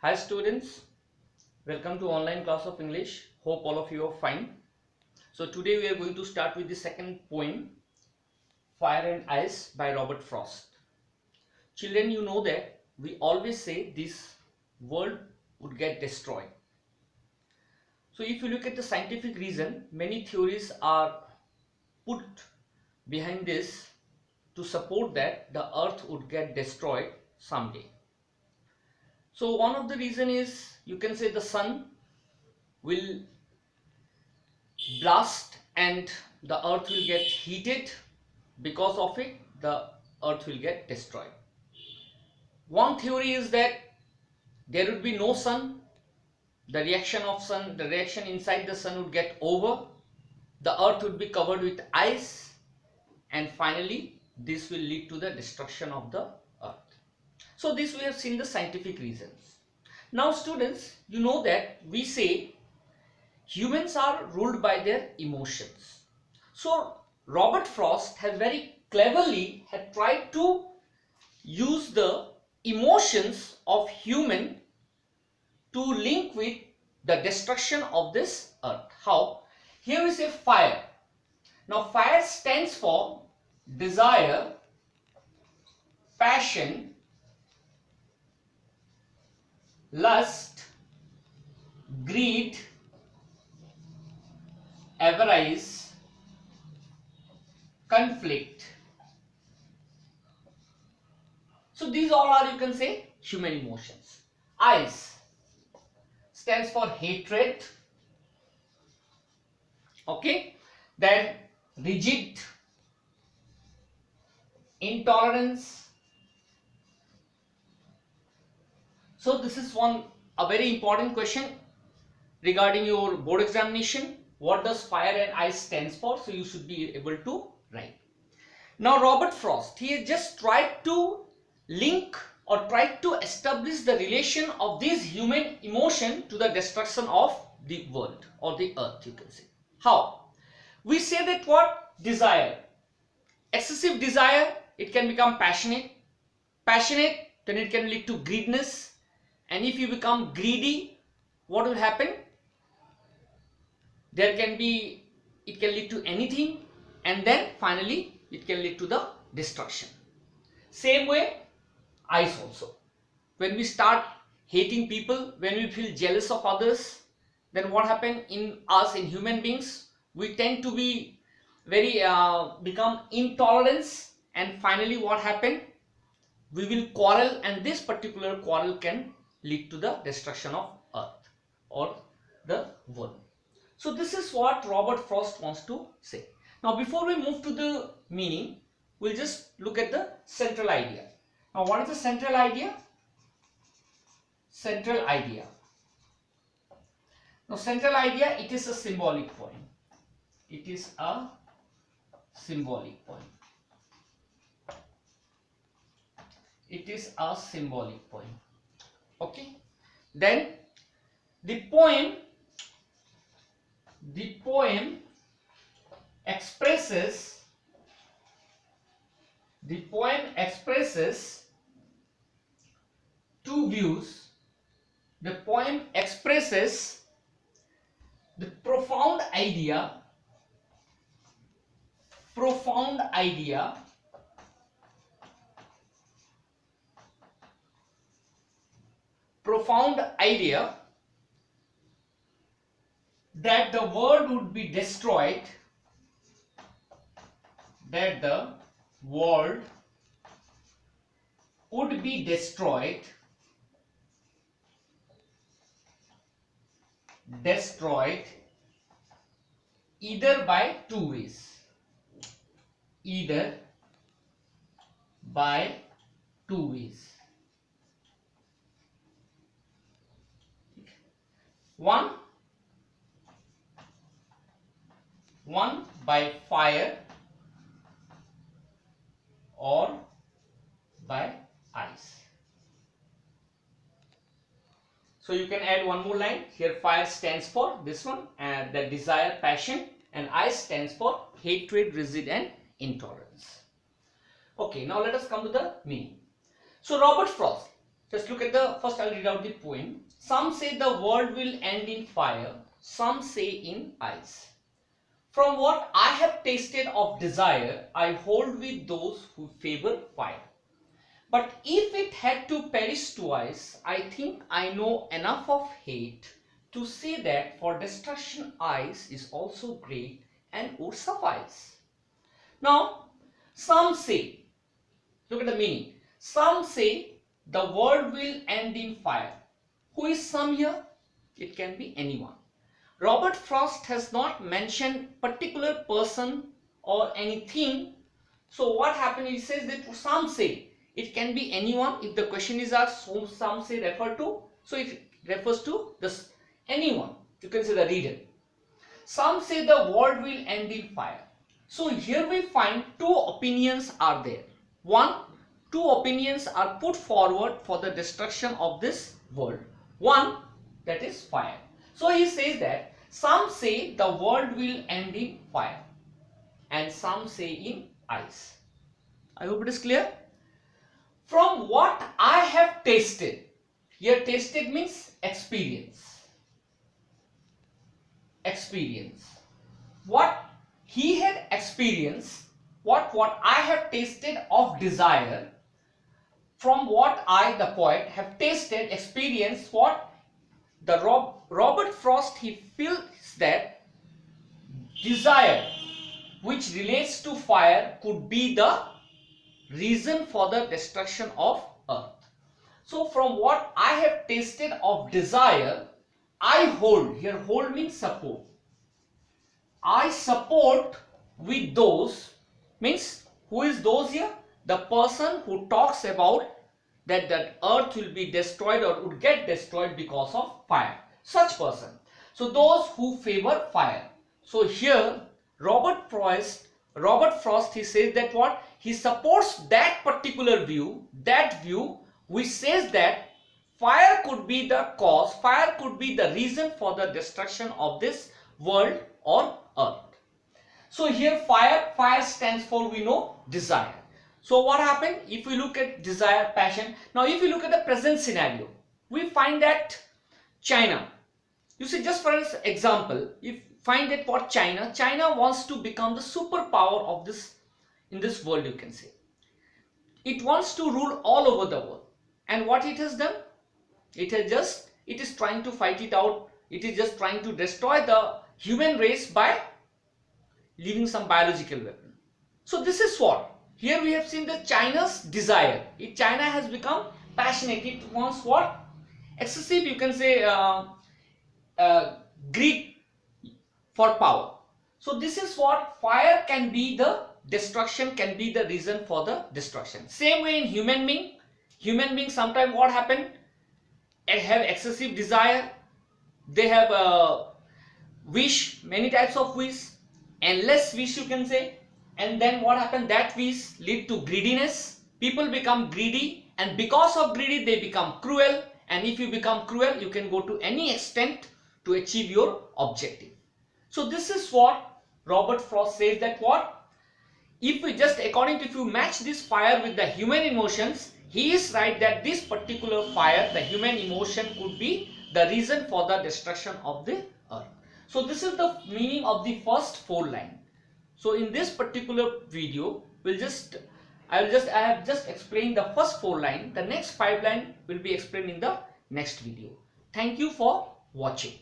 Hi students, welcome to online class of English. Hope all of you are fine. So today we are going to start with the second poem, Fire and Ice by Robert Frost. Children, you know that we always say this world would get destroyed. So if you look at the scientific reason, many theories are put behind this to support that the earth would get destroyed someday. So one of the reason is, you can say, the sun will blast and the earth will get heated. Because of it, the earth will get destroyed. One theory is that there would be no sun, the reaction inside the sun would get over, the earth would be covered with ice, and finally this will lead to the destruction of the earth. So this we have seen the scientific reasons. Now students, you know that we say humans are ruled by their emotions. So Robert Frost has very cleverly had tried to use the emotions of human to link with the destruction of this earth. How? Here we say fire. Now fire stands for desire, passion, lust, greed, avarice, conflict. So these all are, you can say, human emotions. Ice stands for hatred, okay, then rigid, intolerance. So this is a very important question regarding your board examination. What does fire and ice stands for? So you should be able to write. Now Robert Frost, he has just tried to link or tried to establish the relation of this human emotion to the destruction of the world or the earth, you can say. How? We say that what? Desire. Excessive desire, it can become passionate. Passionate, then it can lead to greediness. And if you become greedy, what will happen? It can lead to anything, and then finally it can lead to the destruction. Same way, ice also. When we start hating people, when we feel jealous of others, then what happens in us, in human beings? We tend to be become intolerant, and finally what happens? We will quarrel, and this particular quarrel can lead to the destruction of earth or the world. So this is what Robert Frost wants to say. Now before we move to the meaning, we'll just look at the central idea. Now what is the central idea? Central idea. Now central idea, it is a symbolic point. It is a symbolic point. It is a symbolic point. Okay. Then the poem expresses two views. The poem expresses the profound idea that the world would be destroyed, destroyed either by two ways. One by fire or by ice. So you can add one more line here. Fire stands for this one, and the desire, passion, and ice stands for hatred, rigid, and intolerance. Okay, now let us come to the meaning. So Robert Frost, Just look at the first. I'll read out the poem. Some say the world will end in fire, some say in ice. From what I have tasted of desire, I hold with those who favor fire. But if it had to perish twice, I think I know enough of hate to say that for destruction ice is also great and would suffice. Now, some say, look at the meaning. Some say the world will end in fire. Who is some here? It can be anyone. Robert Frost has not mentioned particular person or anything. So what happened? He says that some say. It can be anyone. If the question is asked, whom some say refer to, so it refers to this anyone. You can say the reader. Some say the world will end in fire. So here we find two opinions are there. Two opinions are put forward for the destruction of this world. One, that is fire. So he says that some say the world will end in fire and some say in ice. I hope it is clear. From what I have tasted, here tasted means experience. Experience. What he had experienced, what I have tasted of desire, from what I, the poet, have tasted, experienced, what the Robert Frost, he feels that desire which relates to fire could be the reason for the destruction of earth. So from what I have tasted of desire, I hold, here hold means support. I support with those, means who is those here? The person who talks about that earth will be destroyed or would get destroyed because of fire. Such person. So those who favor fire. So here Robert Frost, he says that what? He supports that particular view, which says that fire could be the cause, fire could be the reason for the destruction of this world or earth. So here fire stands for, we know, desire. So what happened? If we look at desire, passion. Now if you look at the present scenario, we find that China, you see, just for example, if find that what China wants to become the superpower of this, in this world, you can say. It wants to rule all over the world. And what it has done? It is trying to fight it out. It is just trying to destroy the human race by leaving some biological weapon. So this is what? Here we have seen the China's desire. China has become passionate. It wants what? Excessive, you can say, greed for power. So this is what? Fire can be the destruction, can be the reason for the destruction. Same way in human being sometimes what happen? They have excessive desire. They have wish, many types of wish, endless wish, you can say. And then what happened? That wish lead to greediness. People become greedy, and because of greedy they become cruel. And if you become cruel, you can go to any extent to achieve your objective. So this is what Robert Frost says, that what? If we just, according to, if you match this fire with the human emotions, he is right that this particular fire, the human emotion, could be the reason for the destruction of the earth. So this is the meaning of the first 4 lines. So in this particular video, I have just explained the first 4 lines. The next 5 lines will be explained in the next video. Thank you for watching.